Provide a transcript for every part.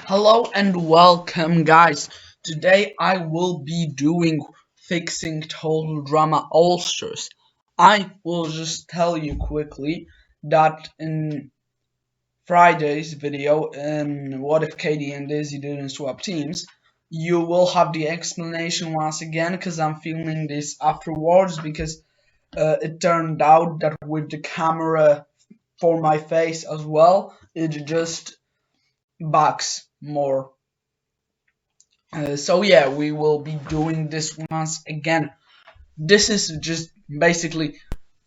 Hello and welcome, guys. Today I will be doing fixing Total Drama All-Stars. I will just tell you quickly that in Friday's video, What If Katie and Daisy Didn't Swap Teams, you will have the explanation once again because I'm filming this afterwards because it turned out that with the camera for my face as well, it just bugs more. So yeah, we will be doing this once again. This is just basically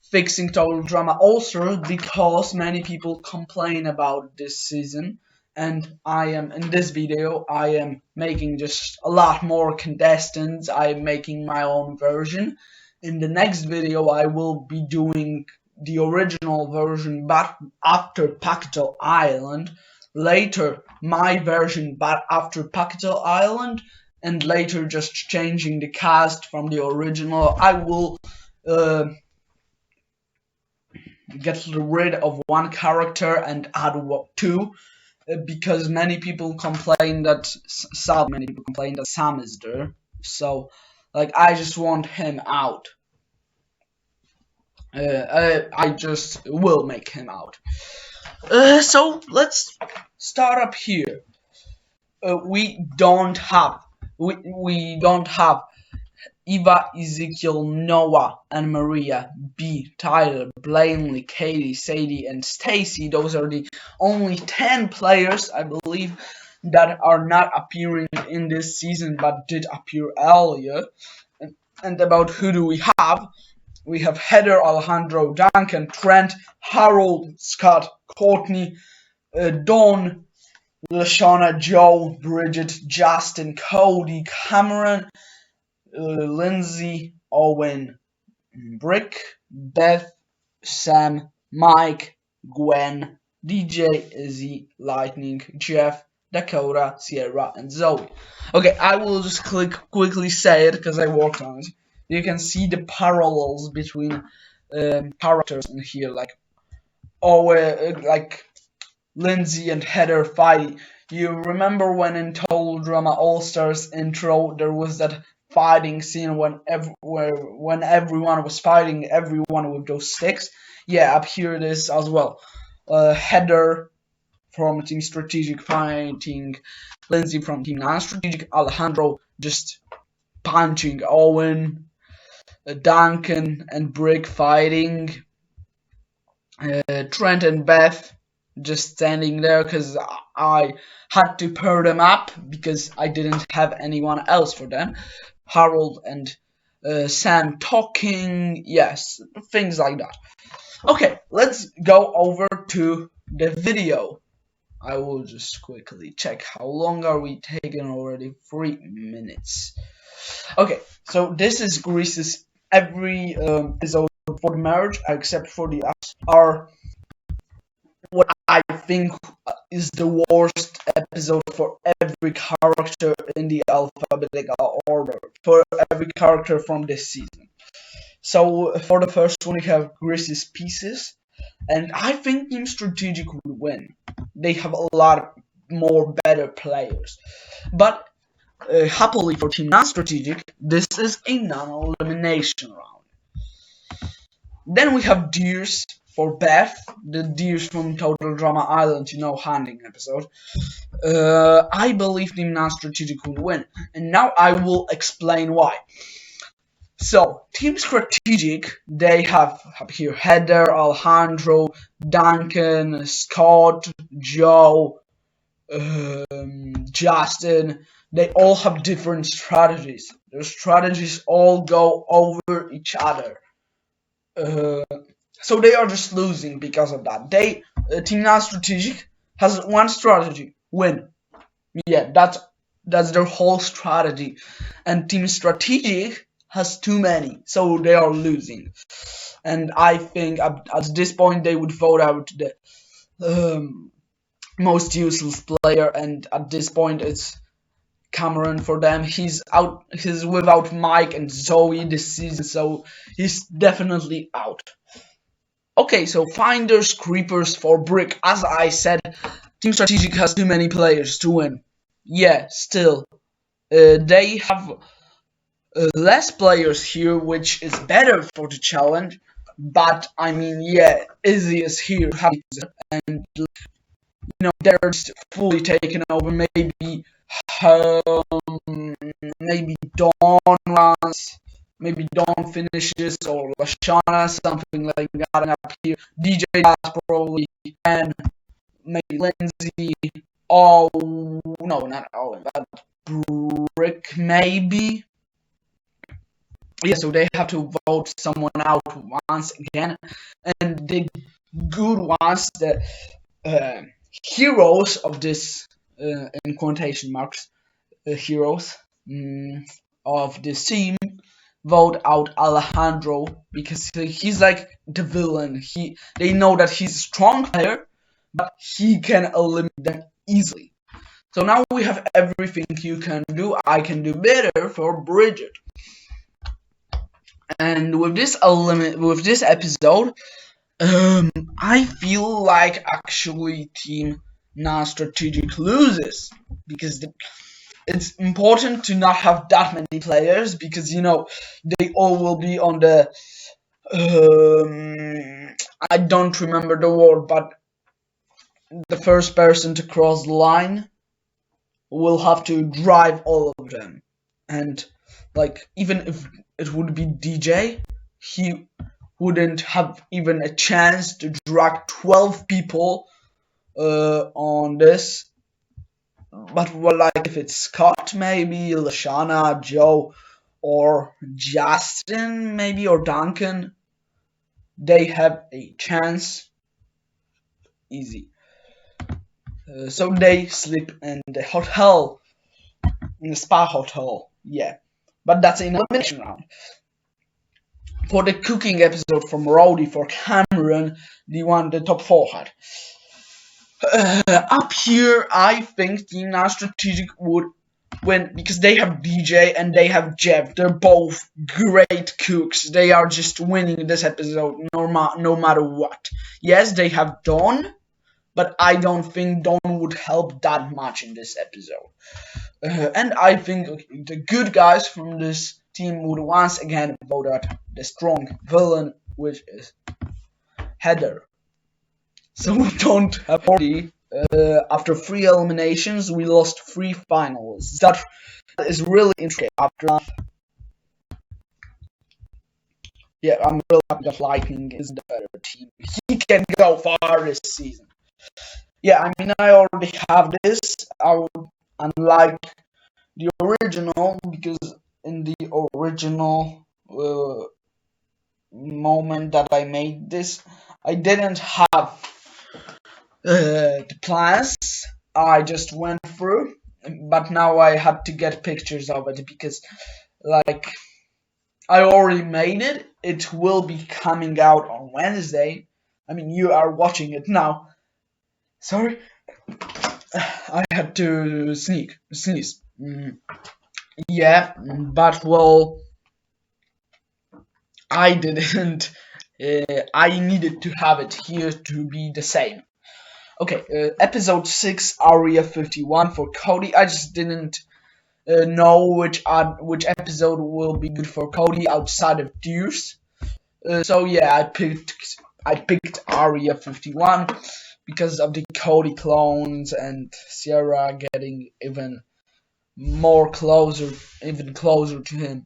fixing Total Drama also because many people complain about this season, and I am in this video I am making just a lot more contestants. I am making my own version. In the next video I will be doing the original version but after Pactel Island, later my version but after Pactel Island, and later just changing the cast from the original. I will get rid of one character and add two, because many people complain that Sam is there. So like I just want him out. I just will make him out. So let's start up here. We don't have Eva, Ezekiel, Noah, and Maria, B, Tyler, Blanley, Katie, Sadie, and Stacy. Those are the only 10 players, I believe, that are not appearing in this season but did appear earlier. And about who do we have? We have Heather, Alejandro, Duncan, Trent, Harold, Scott, Courtney, Dawn, Lashana, Joe, Bridget, Justin, Cody, Cameron, Lindsay, Owen, Brick, Beth, Sam, Mike, Gwen, DJ, Izzy, Lightning, Jeff, Dakota, Sierra, and Zoe. Okay, I will just quickly say it because I worked on it. You can see the parallels between characters in here, like like Lindsay and Heather fighting. You remember when in Total Drama All Stars intro there was that fighting scene when everyone was fighting everyone with those sticks? Yeah, up here it is as well. Heather from Team Strategic fighting Lindsay from Team Non-Strategic, Alejandro just punching Owen, Duncan and Brick fighting, Trent and Beth just standing there because I had to pair them up because I didn't have anyone else for them. Harold and Sam talking, yes, things like that. Okay, let's go over to the video. I will just quickly check how long are we taking already. 3 minutes. Okay, so this is Greece's every episode for the marriage except for the are what I think is the worst episode for every character in the alphabetical order, for every character from this season. So for the first one we have Greece's Pieces, and I think Team Strategic would win. They have a lot more better players, but happily for Team Non-Strategic, this is a non-elimination round. Then we have Deers for Beth, the Deers from Total Drama Island, hunting episode. I believe Team Non-Strategic will win, and now I will explain why. So, Team Strategic, they have here Heather, Alejandro, Duncan, Scott, Joe, Justin. They all have different strategies. Their strategies all go over each other. So they are just losing because of that. Team Non-Strategic has one strategy: win. Yeah, that's their whole strategy, and Team Strategic has too many, so they are losing. And I think at this point they would vote out the most useless player, and at this point it's Cameron for them. He's without Mike and Zoe this season, so he's definitely out. Okay, so Finders, Creepers for Brick. As I said, Team Strategic has too many players to win. yeah, still, they have less players here, which is better for the challenge. But I mean, yeah, Izzy is here, and they're just fully taken over. Maybe Dawn runs, maybe Dawn finishes, or Lashana, something like that up here. DJ does probably, and maybe Lindsay. Oh no, not Owen, but Brick maybe. Yeah, so they have to vote someone out once again, and the good ones, the uh, heroes of this, in quotation marks, heroes, of this team, vote out Alejandro because he's like the villain. They know that he's a strong player, but he can eliminate them easily. So now we have everything you can do. I can do better for Bridget. And with this episode, I feel like actually Team Non-Strategic loses because it's important to not have that many players because they all will be on the I don't remember the word, but the first person to cross the line will have to drive all of them, and like even if it would be DJ, he wouldn't have even a chance to drag 12 people on this. But well, like if it's Scott, maybe Lashana, Joe, or Justin, maybe, or Duncan, they have a chance. Easy. So they sleep in the hotel, in the spa hotel. Yeah, but that's an elimination round. For the cooking episode from Rowdy for Cameron, the top 4 had. Up here, I think Team Non-Strategic would win because they have DJ and they have Jeff. They're both great cooks. They are just winning this episode no matter what. Yes, they have Dawn, but I don't think Dawn would help that much in this episode. And I think the good guys from this team would once again vote out the strong villain, which is Heather. So we don't have party. After 3 eliminations, we lost 3 finalists. That is really interesting. Yeah, I'm really happy that Lightning is the better team. He can go far this season. Yeah, I mean, I already have this. Unlike the original, because in the original moment that I made this, I didn't have the plans. I just went through, but now I had to get pictures of it because, like, I already made it. It will be coming out on Wednesday. I mean, you are watching it now. Sorry, I had to sneeze. Yeah, but well, I didn't. I needed to have it here to be the same. Okay, episode 6, Area 51 for Cody. I just didn't know which episode will be good for Cody outside of Tears. So yeah, I picked Area 51 because of the Cody clones and Sierra getting even closer to him.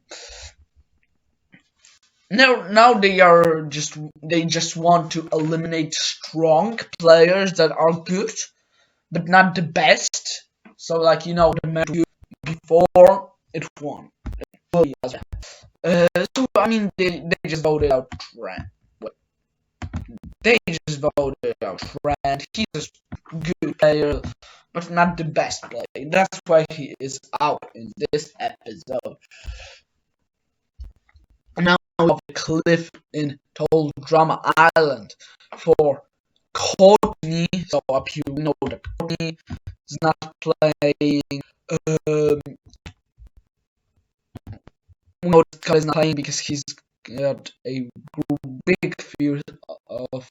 Now they just want to eliminate strong players that are good, but not the best. So like the match before it won. So I mean they just voted out Trent. They just voted out Trent. He's a good player, but not the best player. That's why he is out in this episode. Now we have a cliff in Total Drama Island for Courtney. So up here we know that Courtney is not playing. We know that Kyle is not playing because he's got a big fear of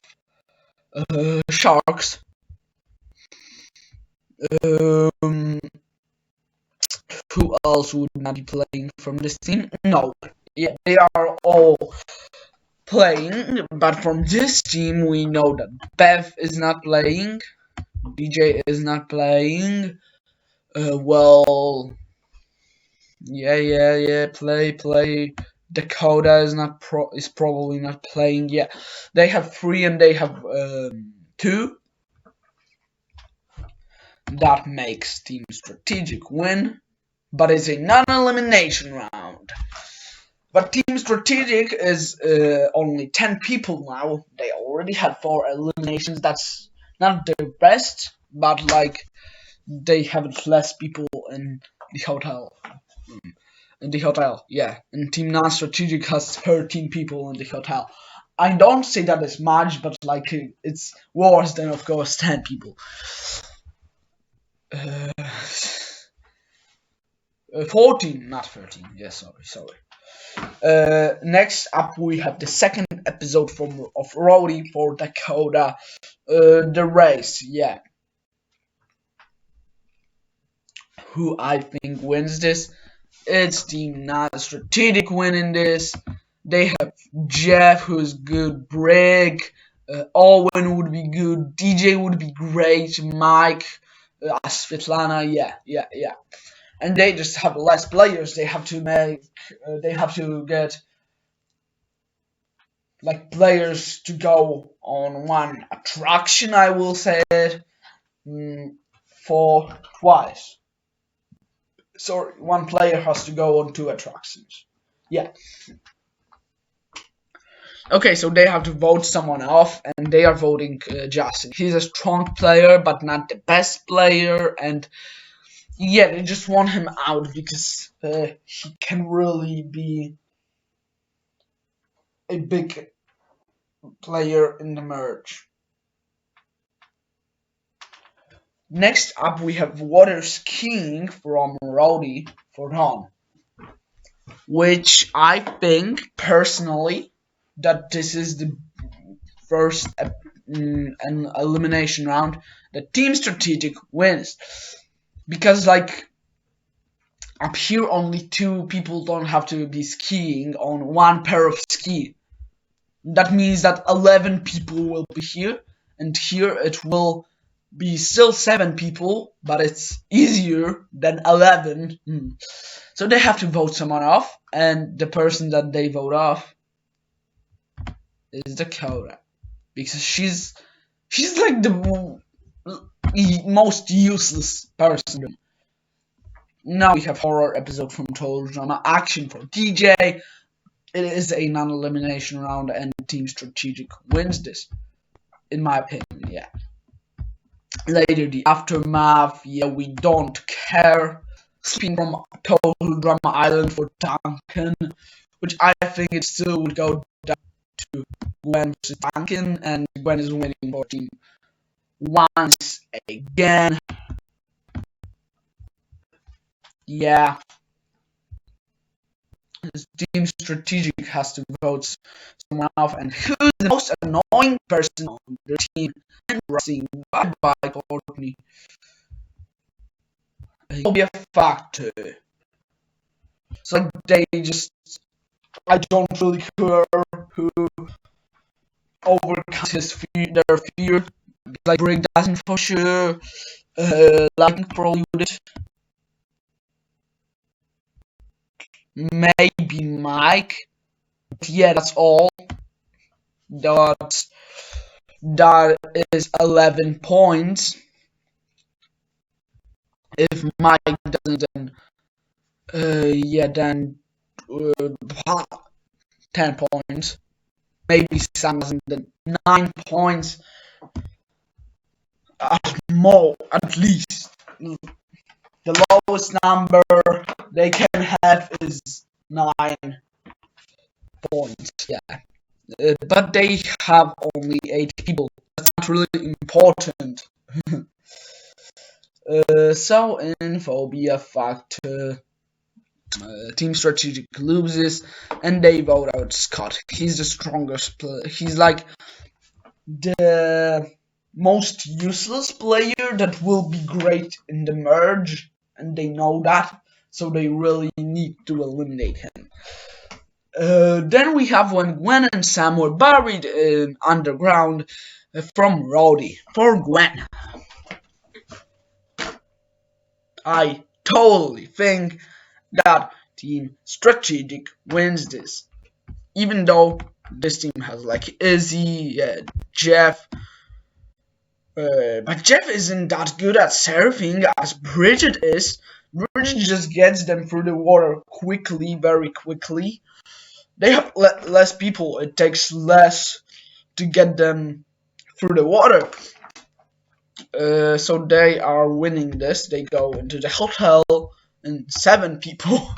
sharks. else would not be playing from this team? No. Yeah, they are all playing, but from this team we know that Bev is not playing, DJ is not playing. Well, yeah, play. Dakota is probably not playing. Yeah, they have 3 and they have 2. That makes Team Strategic win, but it's a non-elimination round. But Team Strategic is only 10 people now. They already had 4 eliminations. That's not the best, but like they have less people in the hotel. Yeah. And Team Non-Strategic has 13 people in the hotel. I don't say that as much, but like it's worse than of course 10 people. 14, not 13. Yeah, sorry. Next up, we have the second episode of Rowdy for Dakota. The race, yeah. Who I think wins this? It's Team Non-Strategic winning this. They have Jeff, who's good. Brig, Owen would be good. DJ would be great. Mike, Svetlana, yeah. And they just have less players. They have to get like players to go on one attraction, I will say it, for twice. Sorry, one player has to go on 2 attractions. Yeah. Okay, so they have to vote someone off, and they are voting Justin. He's a strong player, but not the best player, and yeah, they just want him out because he can really be a big player in the merge. Next up, we have water skiing from Rowdy for Dawn, which I think personally that this is the first an elimination round that Team Strategic wins, because like up here only 2 people don't have to be skiing on one pair of ski. That means that 11 people will be here, and here it will be still 7 people, but it's easier than 11. So they have to vote someone off, and the person that they vote off is Dakota, because she's like the most useless person. Now we have horror episode from Total Drama Action for DJ. It is a non-elimination round, and Team Strategic wins this, in my opinion. Yeah. Later, the aftermath. Yeah, we don't care. Sleeping from Total Drama Island for Duncan, which I think it still would go down to Gwen versus Duncan, and Gwen is winning for team once again. Yeah. Team Strategic has to vote someone off, and who's the most annoying person on their team? And Racing. Bye, Courtney. He'll be a factor. So they just, I don't really care who overcomes their fear. Like Brig doesn't for sure. Lightning probably would it. Maybe Mike. But yeah, that's all. That is 11 points. If Mike doesn't, then 10 points. Maybe Sam doesn't, then 9 points. At least. The lowest number they can have is 9 points. Yeah. But they have only 8 people. That's not really important. So in Phobia Factor, Team Strategic loses, and they vote out Scott. He's the strongest player. He's like the most useless player that will be great in the merge, and they know that. so they really need to eliminate him. Then we have when Gwen and Sam were buried underground from Rowdy. For Gwen, I totally think that Team Strategic wins this. Even though this team has like Izzy, Jeff, but Jeff isn't that good at surfing as Bridget is. Bridget just gets them through the water quickly, very quickly. They have less people. It takes less to get them through the water. So they are winning this. They go into the hotel and 7 people.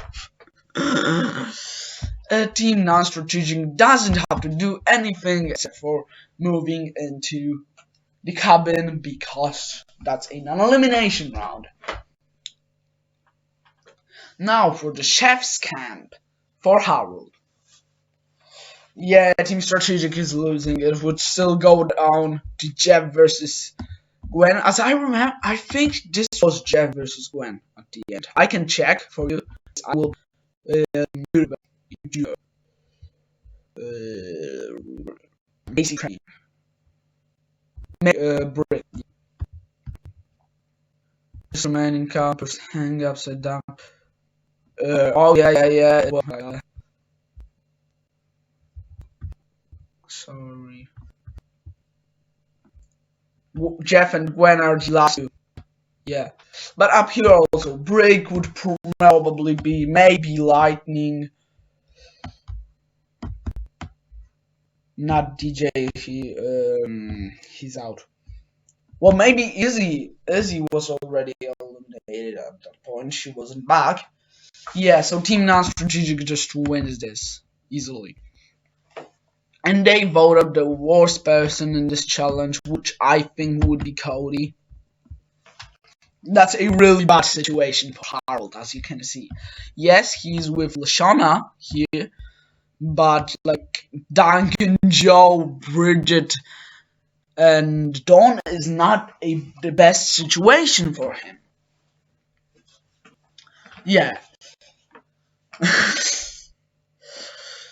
Team Non-Strategic doesn't have to do anything except for moving into the cabin because that's a non-elimination round. Now for the chef's camp for Harold. Yeah, Team Strategic is losing. It would still go down to Jeff versus Gwen. As I remember, I think this was Jeff versus Gwen at the end. I can check for you. I will basic training. Brick. This remaining campers hang upside down. Oh yeah. Sorry. Jeff and Gwen are the last two. Yeah. But up here also, Break would probably be maybe Lightning. Not DJ, he's out. Well, maybe Izzy was already eliminated at that point. She wasn't back. Yeah, so Team Non-Strategic just wins this easily. And they voted the worst person in this challenge, which I think would be Cody. That's a really bad situation for Harold, as you can see. Yes, he's with Lashana here, but like Duncan, Joe, Bridget, and Dawn is not the best situation for him. Yeah.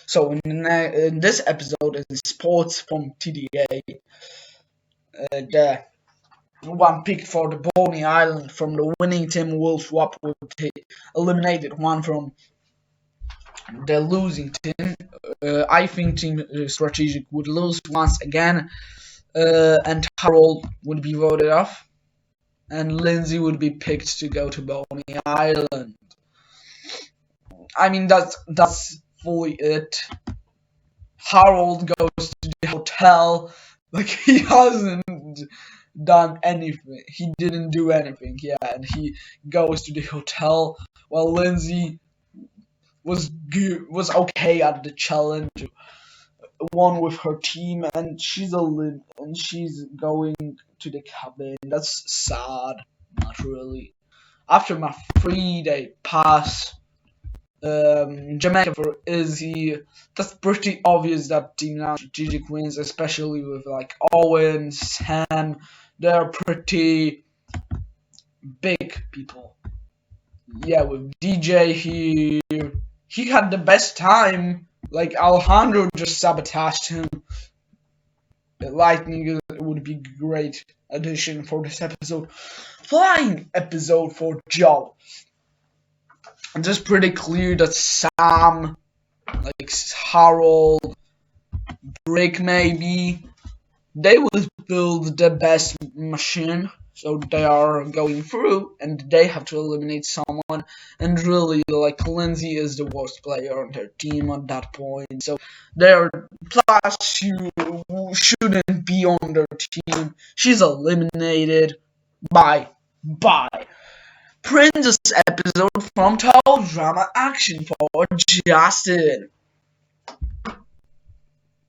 So in this episode in sports from TDA, the one pick for the Boney Island from the winning team will swap with the eliminated one from the losing team. I think Team Strategic would lose once again, and Harold would be voted off, and Lindsay would be picked to go to Boney Island. I mean, that's fully it. Harold goes to the hotel, like he hasn't done anything. He didn't do anything, yeah, and he goes to the hotel while Lindsay was okay at the challenge, won with her team, and she's going to the cabin. That's sad, not really. After my 3-day pass, Jamaica for Izzy. That's pretty obvious that Team Non-Strategic wins, especially with like Owen, Sam. They're pretty big people. Yeah, with DJ here, he had the best time. Like Alejandro just sabotaged him. Lightning would be a great addition for this episode. Flying episode for Joe. It's just pretty clear that Sam, like Harold, Brick maybe, they will build the best machine. So they are going through and they have to eliminate someone. And really, like Lindsay is the worst player on their team at that point. So their plus shouldn't be on their team. She's eliminated. Bye. Princess episode from Total Drama Action for Justin.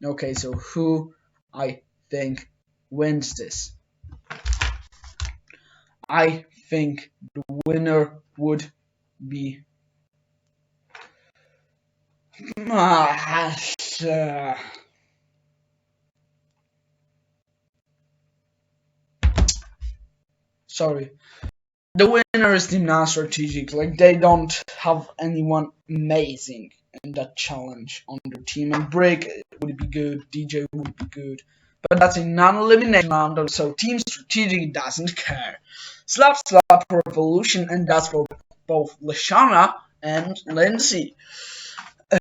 Okay, so who I think wins this? I think the winner would be sorry. The winner is Team Non-Strategic. Like, they don't have anyone amazing in that challenge on their team. And Brick would be good, DJ would be good. But that's a non-elimination round, so Team Strategic doesn't care. Slap Slap Revolution, and that's for both Lashana and Lindsay.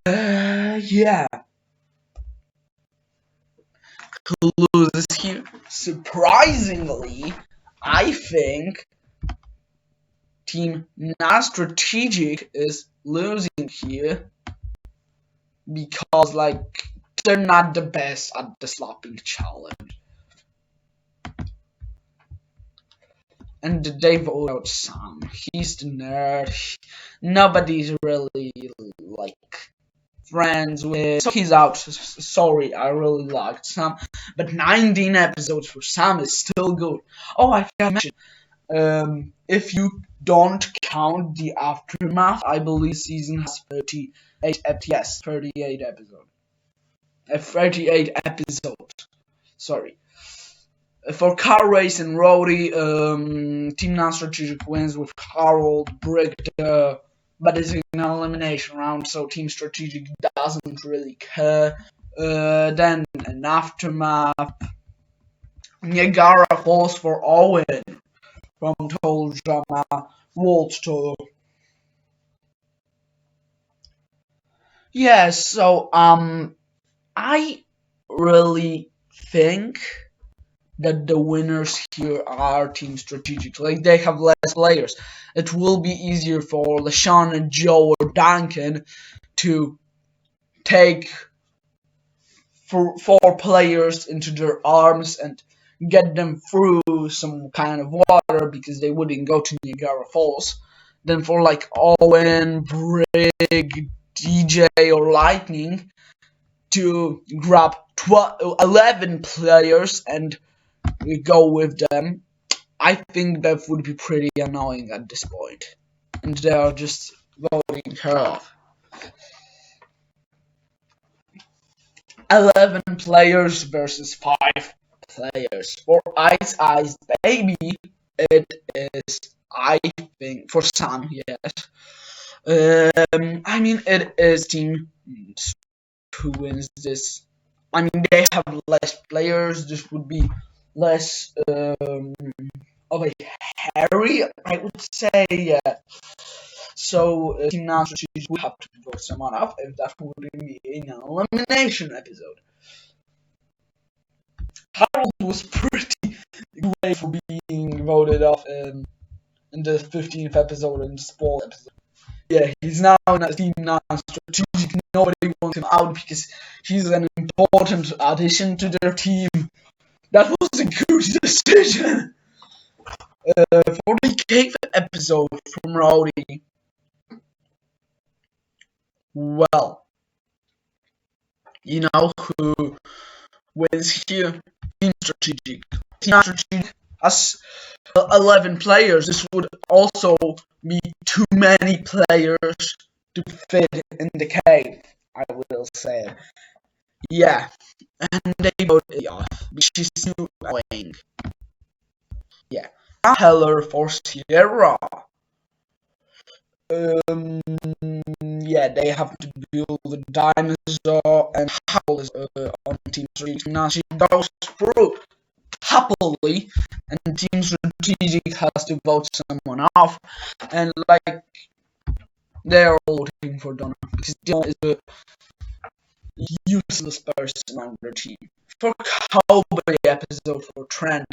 Yeah. Who loses here? Surprisingly, I think Team Non-Strategic is losing here because, like, they're not the best at the slapping challenge. And they vote out Sam. He's the nerd. Nobody's really, like, friends with. So he's out. Sorry, I really liked Sam. But 19 episodes for Sam is still good. Oh, I forgot to mention. If you don't count the aftermath, I believe season has 38 episodes. 38 episodes. 38 episodes. Sorry. For Car Race and Rowdy, Team Non-Strategic wins with Harold, Brick, but it's an elimination round, so Team Strategic doesn't really care. Then an aftermath. Niagara Falls for Owen from Total Drama World Tour. Yeah, so I really think that the winners here are Team Strategic. Like, they have less players. It will be easier for LaShawn, Joe, or Duncan to take four players into their arms and get them through some kind of water because they wouldn't go to Niagara Falls. Then for, like, Owen, Brig, DJ, or Lightning to grab 11 players and go with them, I think that would be pretty annoying at this point. And they are just voting her off. 11 players versus 5 players. For Ice Ice Baby, it is, I think, for some, yes. I mean, it is Team who wins this. I mean, they have less players. This would be less of a hairy, I would say. Yeah. So Team Non-Strategic would have to vote someone off if that would be an elimination episode. Harold was pretty great for being voted off in the 15th episode and the spoil episode. Yeah, he's now in a Team Non-Strategic. Nobody wants him out because he's an important addition to their team. That was a good decision. For the cave episode from Rowdy, well, you know who wins here? Team Strategic. Team Strategic has 11 players. This would also be too many players to fit in the cave, I will say. Yeah, and they voted off, which is too annoying. Yeah. Heller for Sierra. Yeah, they have to build the dinosaur, and Howl is on Team Strategic. Now she goes through happily, and Team Strategic has to vote someone off, and, like, they're all voting for Donna because Donna is a useless person on their team. For Cowboy episode for Trent,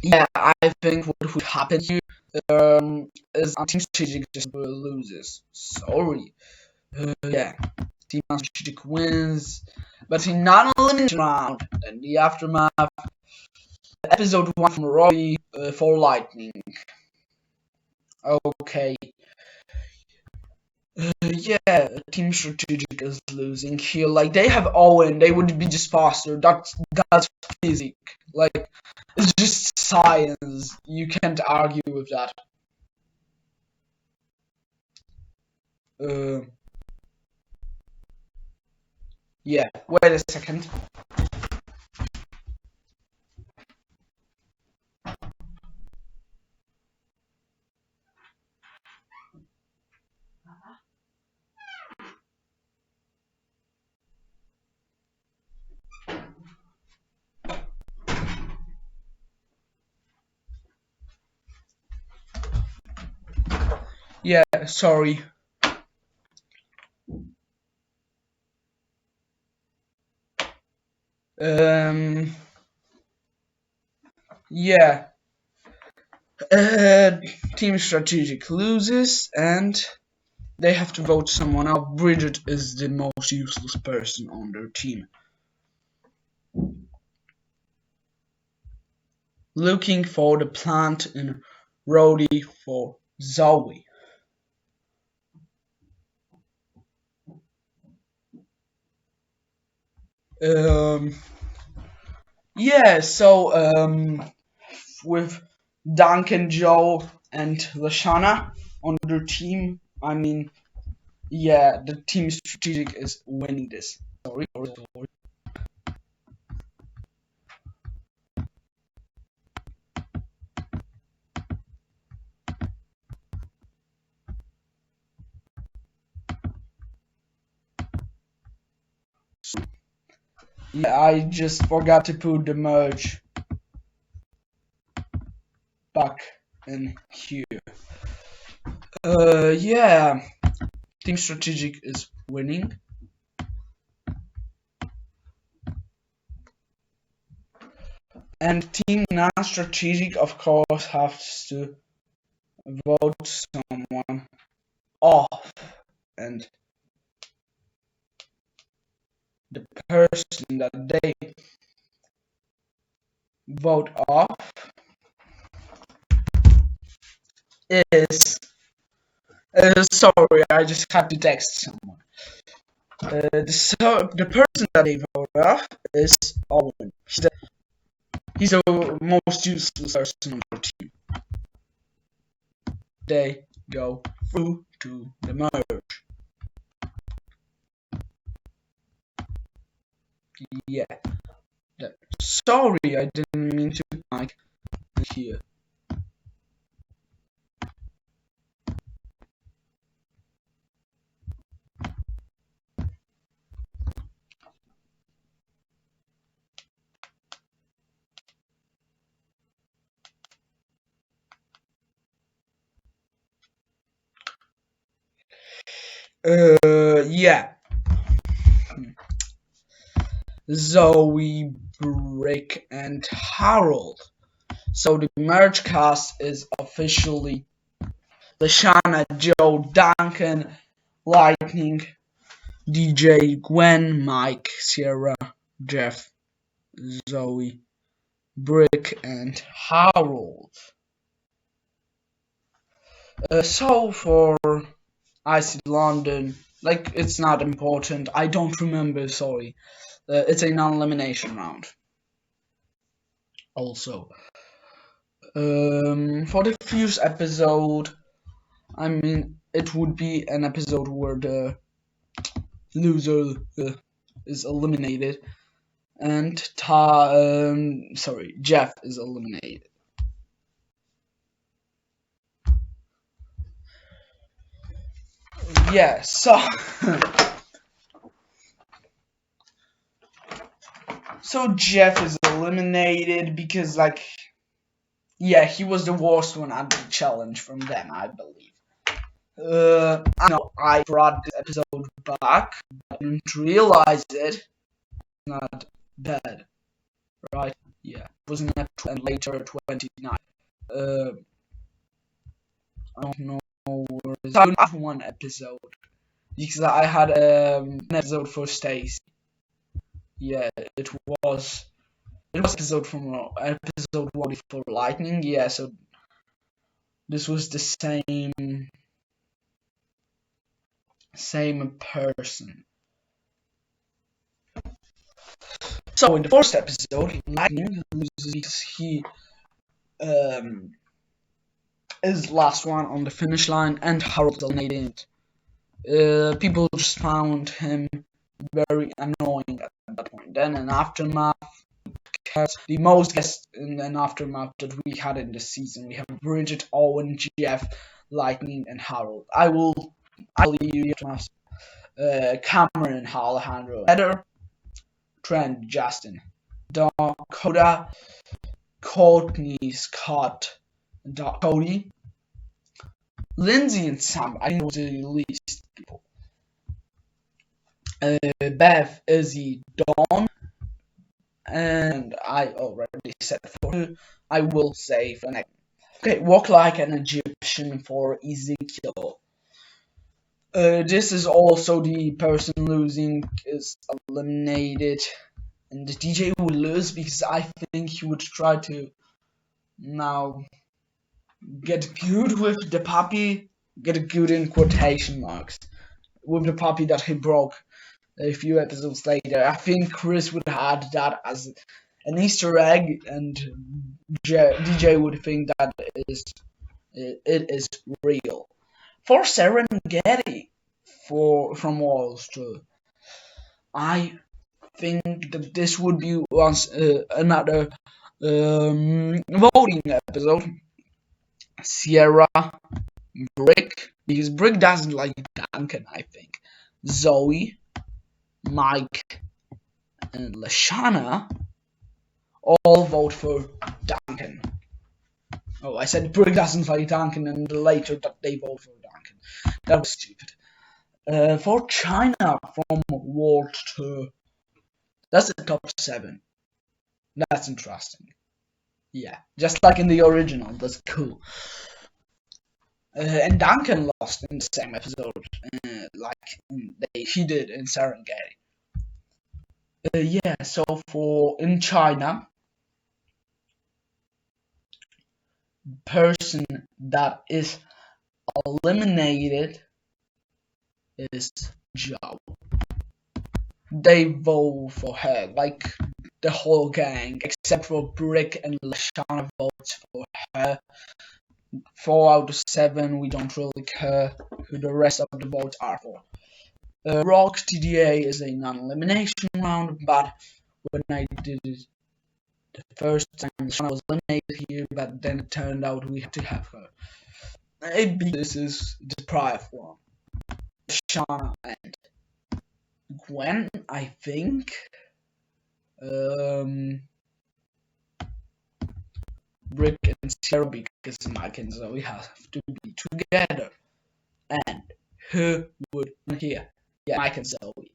yeah, I think what would happen here is Team Strategic just loses. Sorry. Yeah, Team Strategic wins, but in non-elimination round, then the aftermath, episode 1 from Roy for Lightning. Okay. Yeah, Team Strategic is losing here. Like, they have Owen, they would be just faster. That's physics. Like, it's just science. You can't argue with that. Yeah, wait a second. Yeah, sorry. Yeah. Team Strategic loses and they have to vote someone out. Bridget is the most useless person on their team. Looking for the plant in Rhodey for Zoe. Yeah, so with Duncan, Joe, and Lashana on their team, I mean, yeah, the team strategic is winning this. Sorry. Yeah, I just forgot to put the merge back in here. Yeah, team strategic is winning. And team non-strategic, of course, has to vote someone off. And the person that they vote off is sorry, I just had to text someone. The person that they vote off is Owen. He's the most useless person on the team. They go through to the merge. Yeah. Sorry, I didn't mean to like here. Yeah. Zoe, Brick, and Harold. So the merge cast is officially Lashana, Joe, Duncan, Lightning, DJ, Gwen, Mike, Sierra, Jeff, Zoe, Brick, and Harold. So for IC London, like it's not important. I don't remember. Sorry, it's a non-elimination round. Also, for the fuse episode, I mean it would be an episode where the loser is eliminated and Jeff is eliminated. Yeah, so so Jeff is eliminated because yeah, he was the worst one at the challenge from them, I believe. I know I brought this episode back, but I didn't realize it. Not bad, right? Yeah, it was in episode and later 29. I don't know where it is. I have one episode because I had an episode for Stacy. Yeah, was episode from episode 1 before Lightning. Yeah, so this was the same person. So in the first episode, Lightning loses. He is last one on the finish line, and Harold eliminated. People just found him very annoying at that point. Then in Aftermath, the most guests in an Aftermath that we had in this season, we have Bridget, Owen, Jeff, Lightning, and Harold. I'll leave you to Cameron, Alejandro, Heather, Trent, Justin, Dakota, Courtney, Scott, Cody, Lindsay and Sam, I know the least people. Beth, Izzy, Dawn, and I already said for her, I will say for next. Okay, walk like an Egyptian for Ezekiel. This is also the person losing is eliminated, and the DJ will lose because I think he would try to now get good with the puppy, get good in quotation marks, with the puppy that he broke a few episodes later. I think Chris would add that as an Easter egg, and DJ would think that it is real. For Serengeti, from Walls too, I think that this would be once another voting episode. Sierra, Brick, because Brick doesn't like Duncan, I think. Zoe, Mike, and Lashana all vote for Duncan. Oh, I said Brick doesn't like Duncan, and later that they vote for Duncan. That was stupid. For China from World Tour, that's the top 7. That's interesting. Yeah, just like in the original, that's cool. And Duncan lost in the same episode, like he did in Serengeti. Yeah, so in China, person that is eliminated is Zhao. They vote for her, like the whole gang, except for Brick and Lashana votes for her. 4 out of 7, we don't really care who the rest of the votes are for. Rock TDA is a non-elimination round, but when I did it the first time, Lashana was eliminated here, but then it turned out we had to have her. Maybe this is the prior form. Lashana and Gwen, I think. Brick and Sierra, because Mike and Zoe have to be together. And who would here? Yeah, Mike and Zoe.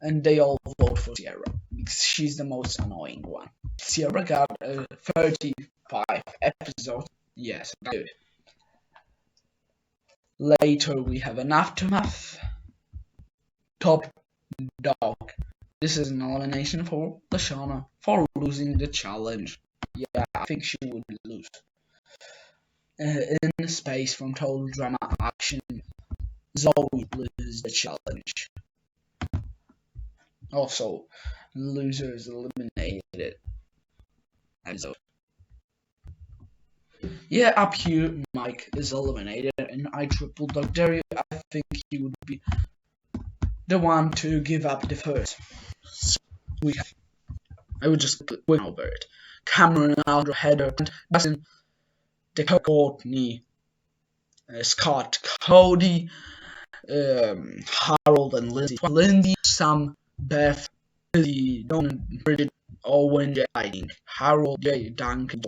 And they all vote for Sierra because she's the most annoying one. Sierra got 35 episodes. Yes, good. Later we have an aftermath. Top Dog. This is an elimination for Lashana for losing the challenge. Yeah, I think she would lose. In space from Total Drama Action, Zoe loses the challenge. Also, loser is eliminated. So, yeah, up here, Mike is eliminated, and I triple dog dare. I think he would be the one to give up the first. So I would just win over it. Cameron, Aldra, Heather, Dustin, Dakota, Courtney, Scott, Cody, Harold, and Lindsay, Sam, Beth, Lizzie, Don, Bridget, Owen, Jading, Harold, Jay, Duncan,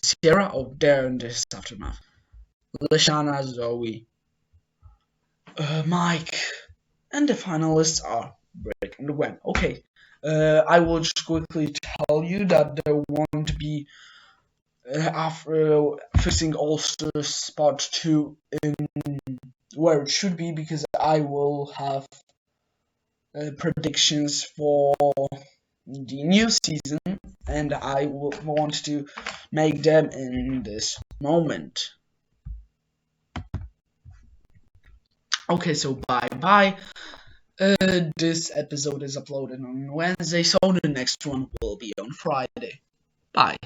Sierra, there in this aftermath, Lashana, Zoe, Mike, and the finalists are Brick and Gwen. Okay. I will just quickly tell you that there won't be after fixing Ulster spot 2 in where it should be, because I will have predictions for the new season, and I will want to make them in this moment. Okay, so bye. This episode is uploaded on Wednesday, so the next one will be on Friday. Bye.